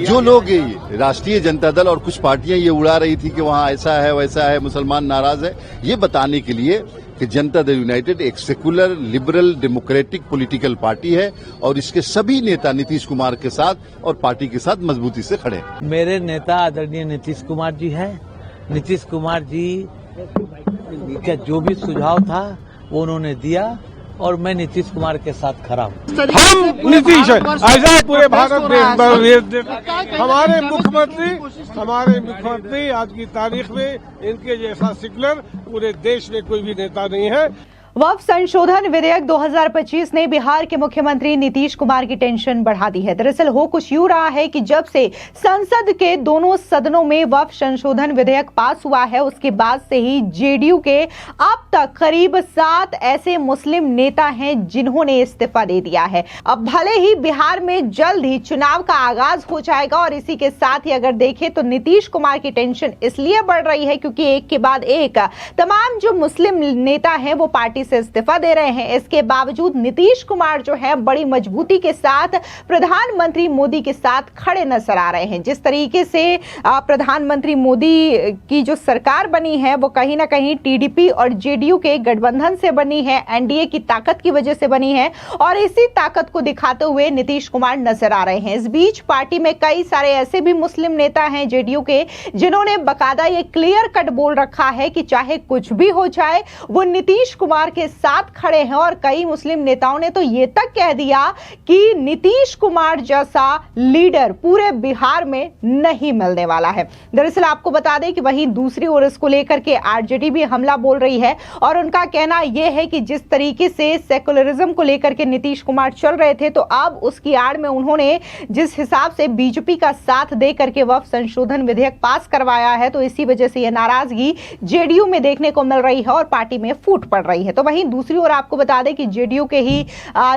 जो लोग राष्ट्रीय जनता दल और कुछ पार्टियां ये उड़ा रही थी कि वहां ऐसा है वैसा है, मुसलमान नाराज है, ये बताने के लिए कि जनता दल यूनाइटेड एक secular liberal democratic political party है और इसके सभी नेता नीतीश कुमार के साथ और पार्टी के साथ मजबूती से खड़े हैं। मेरे नेता आदरणीय नीतीश कुमार जी हैं। नीतीश कुमार जी का जो भी सुझाव था वो उन्होंने दिया और मैं नीतीश कुमार के साथ खड़ा हूँ। हम नीतीश ऐसा पूरे भारत में हमारे मुख्यमंत्री आज की तारीख में इनके जैसा सेकुलर पूरे देश में कोई भी नेता नहीं है। वक्फ संशोधन विधेयक 2025 ने बिहार के मुख्यमंत्री नीतीश कुमार की टेंशन बढ़ा दी है। दरअसल हो कुछ यूं रहा है कि जब से संसद के दोनों सदनों में वक्फ संशोधन विधेयक पास हुआ है उसके बाद से ही जेडीयू के अब तक करीब 7 ऐसे मुस्लिम नेता हैं जिन्होंने इस्तीफा दे दिया है। अब भले ही बिहार में जल्द ही चुनाव का आगाज हो जाएगा और इसी के साथ ही अगर देखें तो नीतीश कुमार की टेंशन इसलिए बढ़ रही है क्योंकि एक के बाद एक तमाम जो मुस्लिम नेता हैं वो पार्टी से इस्तीफा दे रहे हैं। इसके बावजूद नीतीश कुमार जो है बड़ी मजबूती के साथ प्रधानमंत्री मोदी के साथ खड़े नजर आ रहे हैं। जिस तरीके से प्रधानमंत्री मोदी की जो सरकार बनी है वो कहीं ना कहीं टीडीपी और जेडीयू के गठबंधन से बनी है, एनडीए की ताकत की वजह से बनी है और इसी ताकत को दिखाते हुए नीतीश कुमार नजर आ रहे हैं। इस बीच पार्टी में कई सारे ऐसे भी मुस्लिम नेता हैं जेडीयू के जिन्होंने बकायदा ये क्लियर कट बोल रखा है कि चाहे कुछ भी हो जाए वो नीतीश कुमार के साथ खड़े हैं और कई मुस्लिम नेताओं ने तो यह तक कह दिया कि नीतीश कुमार जैसा लीडर पूरे बिहार में नहीं मिलने वाला है। दरअसल आपको बता दें कि वहीं दूसरी ओर इसको लेकर के आरजेडी भी हमला बोल रही है और उनका कहना यह है कि जिस तरीके से सेकुलरिज्म को लेकर के नीतीश कुमार चल रहे थे तो अब उसकी आड़ में उन्होंने जिस हिसाब से बीजेपी का साथ दे करके वक्फ संशोधन विधेयक पास करवाया है तो इसी वजह से यह नाराजगी जेडीयू में देखने को मिल रही है और पार्टी में फूट पड़ रही है। तो वहीं दूसरी ओर आपको बता दें कि जेडीयू के ही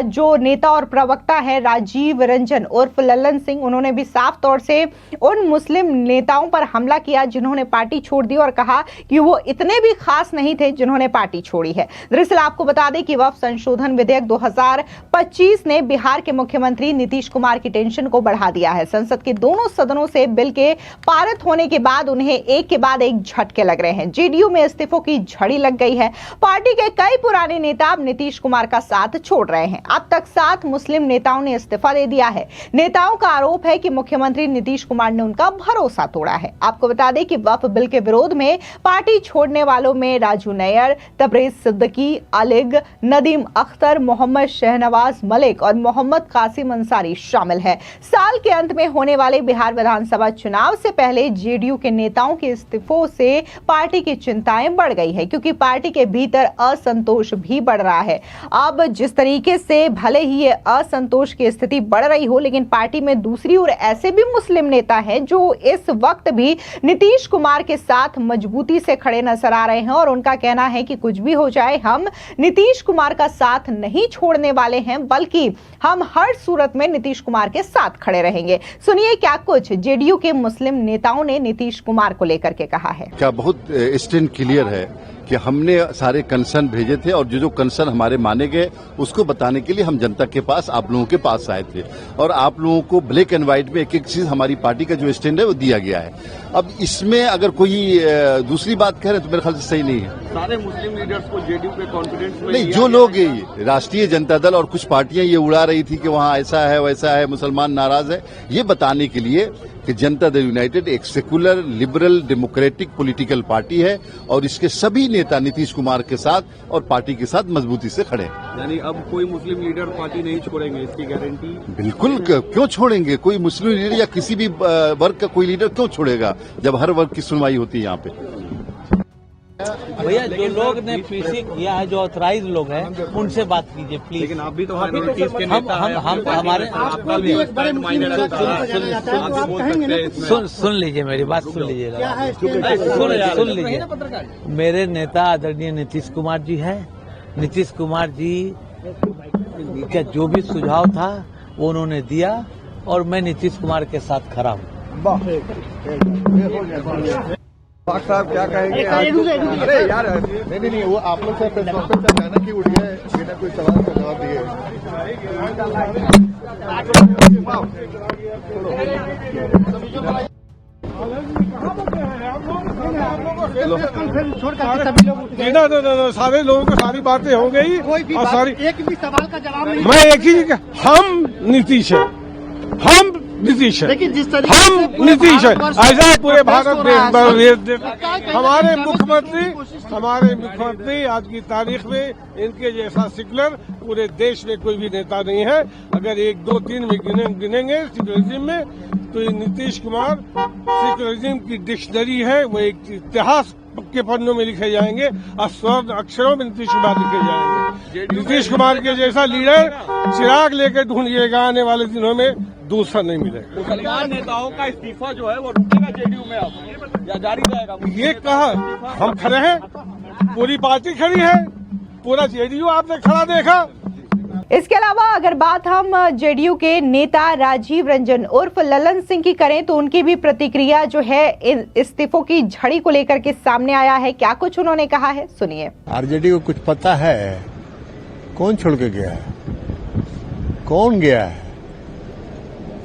जो नेता और प्रवक्ता है राजीव रंजन उर्फ लल्लन सिंह, उन्होंने भी साफ तौर से उन मुस्लिम नेताओं पर हमला किया जिन्होंने पार्टी छोड़ दी और कहा कि वो इतने भी खास नहीं थे जिन्होंने पार्टी छोड़ी है। दरअसल आपको बता दें कि वक्फ संशोधन विधेयक 2025 ने बिहार के मुख्यमंत्री नीतीश कुमार की टेंशन को बढ़ा दिया है। संसद के दोनों सदनों से बिल के पारित होने के बाद उन्हें एक के बाद एक झटके लग रहे हैं। जेडीयू में इस्तीफों की झड़ी लग गई है। पार्टी के कई पुराने नेता अब नीतीश कुमार का साथ छोड़ रहे हैं। अब तक 7 मुस्लिम नेताओं ने इस्तीफा दे दिया है। नेताओं का आरोप है कि मुख्यमंत्री नीतीश कुमार ने उनका भरोसा तोड़ा है। आपको बता दें कि वक्फ बिल के विरोध में पार्टी छोड़ने वालों में राजू नैयर, तबरेज सिद्दीकी, अलिग, नदीम अख्तर, मोहम्मद शहनवाज मलिक और मोहम्मद कासिम अंसारी शामिल है। साल के अंत में होने वाले बिहार विधानसभा चुनाव से पहले जेडीयू के नेताओं के इस्तीफों से पार्टी की चिंताएं बढ़ गई है क्योंकि पार्टी के भीतर असंतोष भी बढ़ रहा है। अब जिस तरीके से भले ही ये असंतोष की स्थिति बढ़ रही हो लेकिन पार्टी में दूसरी ओर ऐसे भी मुस्लिम नेता हैं जो इस वक्त भी नीतीश कुमार के साथ मजबूती से खड़े नजर आ रहे हैं और उनका कहना है कि कुछ भी हो जाए हम नीतीश कुमार का साथ नहीं छोड़ने वाले हैं बल्कि हम हर सूरत में नीतीश कुमार के साथ खड़े रहेंगे। सुनिए क्या कुछ जेडीयू के मुस्लिम नेताओं ने नीतीश कुमार को लेकर के कहा है। क्या बहुत स्टैंड क्लियर है कि हमने सारे कंसर्न भेजे थे और जो कंसर्न हमारे माने गए उसको बताने के लिए हम जनता के पास, आप लोगों के पास आए थे और आप लोगों को ब्लैक एंड व्हाइट में एक एक चीज हमारी पार्टी का जो स्टैंड है वो दिया गया है। अब इसमें अगर कोई दूसरी बात कह रहे हैं तो मेरे ख्याल से सही नहीं है। सारे मुस्लिम लीडर्स को जेडीयू के कॉन्फिडेंस में नहीं, जो लोग राष्ट्रीय जनता दल और कुछ पार्टियां ये उड़ा रही थी कि वहां ऐसा है वैसा है, मुसलमान नाराज है, ये बताने के लिए कि जनता दल यूनाइटेड एक secular liberal democratic political party है और इसके सभी नेता नीतीश कुमार के साथ और पार्टी के साथ मजबूती से खड़े हैं। यानी अब कोई मुस्लिम लीडर पार्टी नहीं छोड़ेंगे, इसकी गारंटी? बिल्कुल, क्यों छोड़ेंगे? कोई मुस्लिम लीडर या किसी भी वर्ग का कोई लीडर क्यों छोड़ेगा जब हर वर्ग की सुनवाई होती है यहाँ पे। भैया जो लोग ने पीसी किया है, जो ऑथराइज लोग हैं उनसे बात कीजिए प्लीज। लेकिन आप भी तो हमारे सुन लीजिए मेरी बात, सुन लीजिएगा, सुन लीजिए। मेरे नेता आदरणीय नीतीश कुमार जी हैं। नीतीश कुमार जी का जो भी सुझाव था वो उन्होंने दिया और मैं नीतीश कुमार के साथ खड़ा हूँ। पाक साहब क्या कहेंगे? अरे यार नहीं वो आप लोग से प्रेस कॉन्फ्रेंस में अचानक ही उठ गए, बिना कोई सवाल का जवाब दिए। सारे लोगों को सारी बातें हो गई और सारी एक भी सवाल का जवाब नहीं। मैं एक ही हम नीतीश है, हम नीतीश है, लेकिन जिस तरीके हम से पूरे नीतीश है, भारतवर्ष ऐसा पूरे भारत हो रहा है, हमारे मुख्यमंत्री आज की तारीख में इनके जैसा सेक्युलर पूरे देश में कोई भी नेता नहीं है। अगर 1, 2, 3 में गिनेंगे सेक्युलरिज्म में तो ये नीतीश कुमार सेक्युलरिज्म की डिक्शनरी है। वो एक इतिहास के पन्नों में लिखे जाएंगे और स्वर्ण अक्षरों में नीतीश कुमार लिखे जाएंगे। नीतीश कुमार के जैसा लीडर चिराग लेकर ढूंढिएगा, आने वाले दिनों में दूसरा नहीं मिलेगा। मुसलमान नेताओं का इस्तीफा जो है वो रुकेगा जेडीयू में अब या जारी रहेगा? ये कहा हम खड़े हैं, पूरी पार्टी खड़ी है, पूरा जेडीयू आपने खड़ा देखा। इसके अलावा अगर बात हम जेडीयू के नेता राजीव रंजन उर्फ ललन सिंह की करें तो उनकी भी प्रतिक्रिया जो है इन इस्तीफों की झड़ी को लेकर के सामने आया है। क्या कुछ उन्होंने कहा है, सुनिए। आरजेडी को कुछ पता है कौन छोड़ के गया है, कौन गया है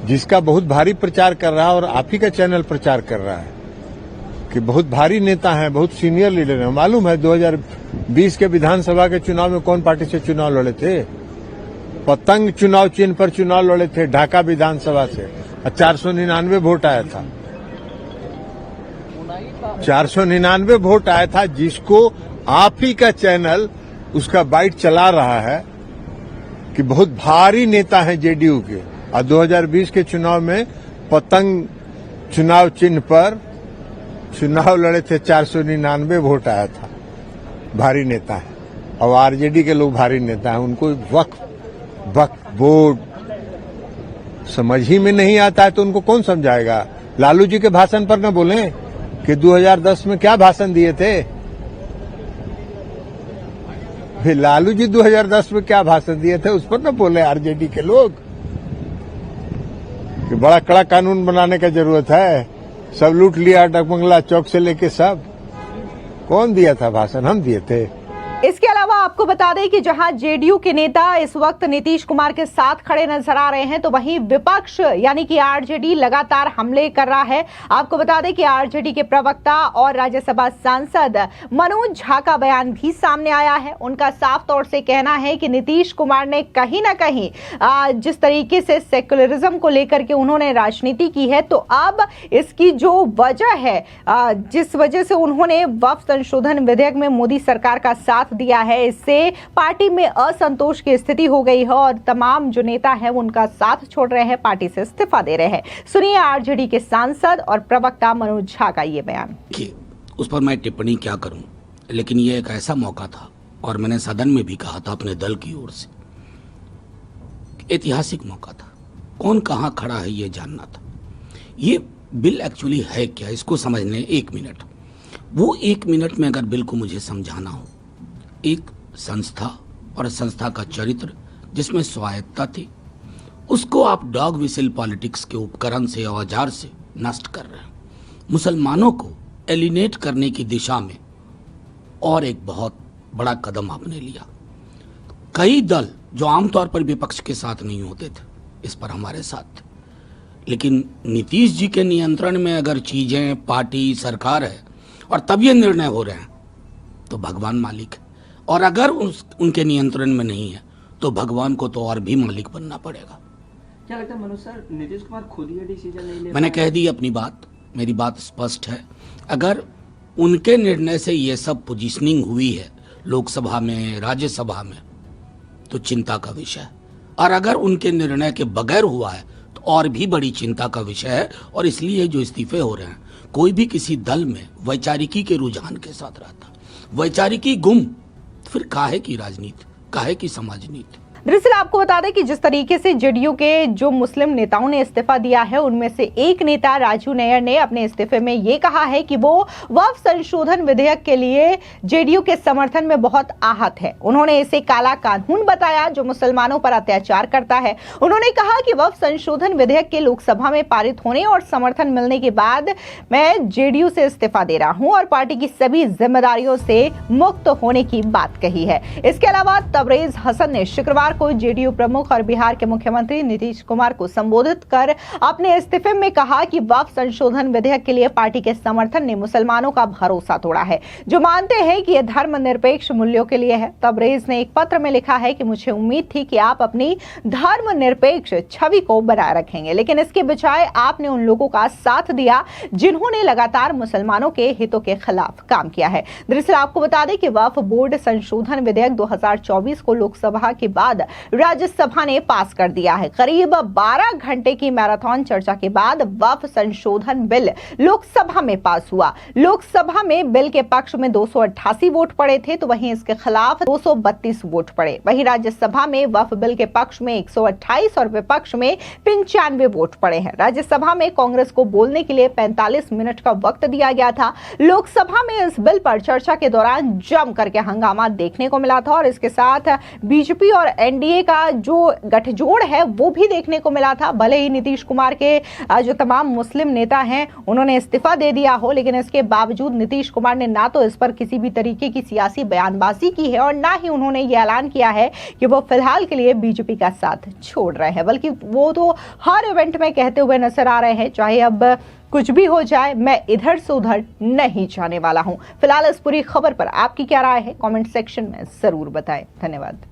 जिसका बहुत भारी प्रचार कर रहा है और आप ही का चैनल प्रचार कर रहा है कि बहुत भारी नेता हैं, बहुत सीनियर लीडर हैं। मालूम है 2020 के विधानसभा के चुनाव में कौन पार्टी से चुनाव लड़े थे? पतंग चुनाव चिन्ह पर चुनाव लड़े थे ढाका विधानसभा से, 499 वोट आया था। 499 वोट आया था, जिसको आप ही का चैनल उसका बाइट चला रहा है कि बहुत भारी नेता हैं जेडीयू के। और 2020 के चुनाव में पतंग चुनाव चिन्ह पर चुनाव लड़े थे, 499 वोट आया था। भारी नेता है और आरजेडी के लोग भारी नेता हैं। उनको वक्फ बोर्ड समझ ही में नहीं आता है तो उनको कौन समझाएगा? लालू जी के भाषण पर न बोलें कि 2010 में क्या भाषण दिए थे। फिर लालू जी 2010 में क्या भाषण दिए थे उस पर न बोले आरजेडी के लोग कि बड़ा कड़ा कानून बनाने का जरूरत है, सब लूट लिया डगमंगला चौक से लेके सब। कौन दिया था भाषण? हम दिए थे। इसके अलावा आपको बता दें कि जहां जेडीयू के नेता इस वक्त नीतीश कुमार के साथ खड़े नजर आ रहे हैं तो वहीं विपक्ष यानी कि आरजेडी लगातार हमले कर रहा है। आपको बता दें कि आरजेडी के प्रवक्ता और राज्यसभा सांसद मनोज झा का बयान भी सामने आया है। उनका साफ तौर से कहना है कि नीतीश कुमार ने कहीं ना कहीं जिस तरीके से सेक्युलरिज्म को लेकर के उन्होंने राजनीति की है तो अब इसकी जो वजह है, जिस वजह से उन्होंने वक्फ संशोधन विधेयक में मोदी सरकार का साथ दिया है, इससे पार्टी में असंतोष की स्थिति हो गई है और तमाम जो नेता हैं वो उनका साथ छोड़ रहे हैं, पार्टी से इस्तीफा दे रहे हैं। सुनिए आरजेडी के सांसद और प्रवक्ता मनोज झा का ये बयान। उस पर मैं टिप्पणी क्या करूं, लेकिन ये एक ऐसा मौका था और मैंने सदन में भी कहा था अपने दल की ओर से, ऐतिहासिक मौका था। कौन कहां खड़ा है ये जानना था। ये बिल एक्चुअली है क्या, इसको समझने 1 मिनट, वो 1 मिनट में अगर बिल को मुझे समझाना हो, एक संस्था और संस्था का चरित्र जिसमें स्वायत्ता थी, उसको आप डॉग विसिल पॉलिटिक्स के उपकरण से, औजार से नष्ट कर रहे हैं। मुसलमानों को एलिनेट करने की दिशा में और एक बहुत बड़ा कदम आपने लिया। कई दल जो आमतौर पर विपक्ष के साथ नहीं होते थे, इस पर हमारे साथ थे, लेकिन नीतीश जी के नियंत्रण में अगर चीजें, पार्टी, सरकार है और तब ये निर्णय हो रहे हैं तो भगवान मालिक है, और अगर उनके नियंत्रण में नहीं है तो भगवान को तो और भी मालिक बनना पड़ेगा। क्या लगता है मनोज सर, नीतीश कुमार खुद ये डिसीजन नहीं ले? मैंने कह दी अपनी बात, मेरी बात स्पष्ट है। अगर उनके निर्णय से ये सब पोजीशनिंग हुई है लोकसभा में, राज्यसभा में, तो चिंता का विषय है, और अगर उनके निर्णय के बगैर हुआ है तो और भी बड़ी चिंता का विषय है। और इसलिए जो इस्तीफे हो रहे हैं, कोई भी किसी दल में वैचारिकी के रुझान के साथ रहता, वैचारिकी गुम, फिर काहे की राजनीति, काहे की समाज नीति। दरअसल आपको बता दें कि जिस तरीके से जेडीयू के जो मुस्लिम नेताओं ने इस्तीफा दिया है, उनमें से एक नेता राजू नैयर ने अपने इस्तीफे में ये कहा है कि वो वक्फ संशोधन विधेयक के लिए जेडीयू के समर्थन में बहुत आहत है। उन्होंने इसे काला कानून बताया जो मुसलमानों पर अत्याचार करता है। उन्होंने कहा कि वक्फ संशोधन विधेयक के लोकसभा में पारित होने और समर्थन मिलने के बाद मैं जेडीयू से इस्तीफा दे रहा हूं और पार्टी की सभी जिम्मेदारियों से मुक्त होने की बात कही है। इसके अलावा तबरेज हसन ने शुक्रवार बुधवार को जेडीयू प्रमुख और बिहार के मुख्यमंत्री नीतीश कुमार को संबोधित कर अपने इस्तीफे में कहा कि वक्फ संशोधन विधेयक के लिए पार्टी के समर्थन ने मुसलमानों का भरोसा तोड़ा है, जो मानते हैं कि यह धर्मनिरपेक्ष मूल्यों के लिए है। तबरेज ने एक पत्र में लिखा है कि मुझे उम्मीद थी कि आप अपनी धर्मनिरपेक्ष छवि को बनाए रखेंगे, लेकिन इसके बजाय आपने उन लोगों का साथ दिया जिन्होंने लगातार मुसलमानों के हितों के खिलाफ काम किया है। दरअसल आपको बता दें कि वक्फ बोर्ड संशोधन विधेयक 2024 को लोकसभा के बाद राज्यसभा ने पास कर दिया है। करीब 12 घंटे की मैराथन चर्चा के बाद वक्फ संशोधन बिल लोकसभा में पास हुआ। लोकसभा में बिल के पक्ष में 288 वोट पड़े थे, तो वहीं इसके खिलाफ 232 वोट पड़े। वहीं राज्यसभा में वक्फ बिल के पक्ष में 128 और विपक्ष में 95 वोट पड़े हैं। राज्यसभा में कांग्रेस को बोलने के लिए 45 मिनट का वक्त दिया गया था। लोकसभा में इस बिल पर चर्चा के दौरान जम करके हंगामा देखने को मिला था और इसके साथ बीजेपी और एनडीए का जो गठजोड़ है वो भी देखने को मिला था। भले ही नीतीश कुमार के जो तमाम मुस्लिम नेता हैं उन्होंने इस्तीफा दे दिया हो, लेकिन इसके बावजूद नीतीश कुमार ने ना तो इस पर किसी भी तरीके की सियासी बयानबाजी की है और ना ही उन्होंने ये ऐलान किया है कि वो फिलहाल के लिए बीजेपी का साथ छोड़ रहे हैं, बल्कि वो तो हर इवेंट में कहते हुए नजर आ रहे हैं, चाहे अब कुछ भी हो जाए मैं इधर से उधर नहीं जाने वाला हूं। फिलहाल इस पूरी खबर पर आपकी क्या राय है, कमेंट सेक्शन में जरूर बताएं। धन्यवाद।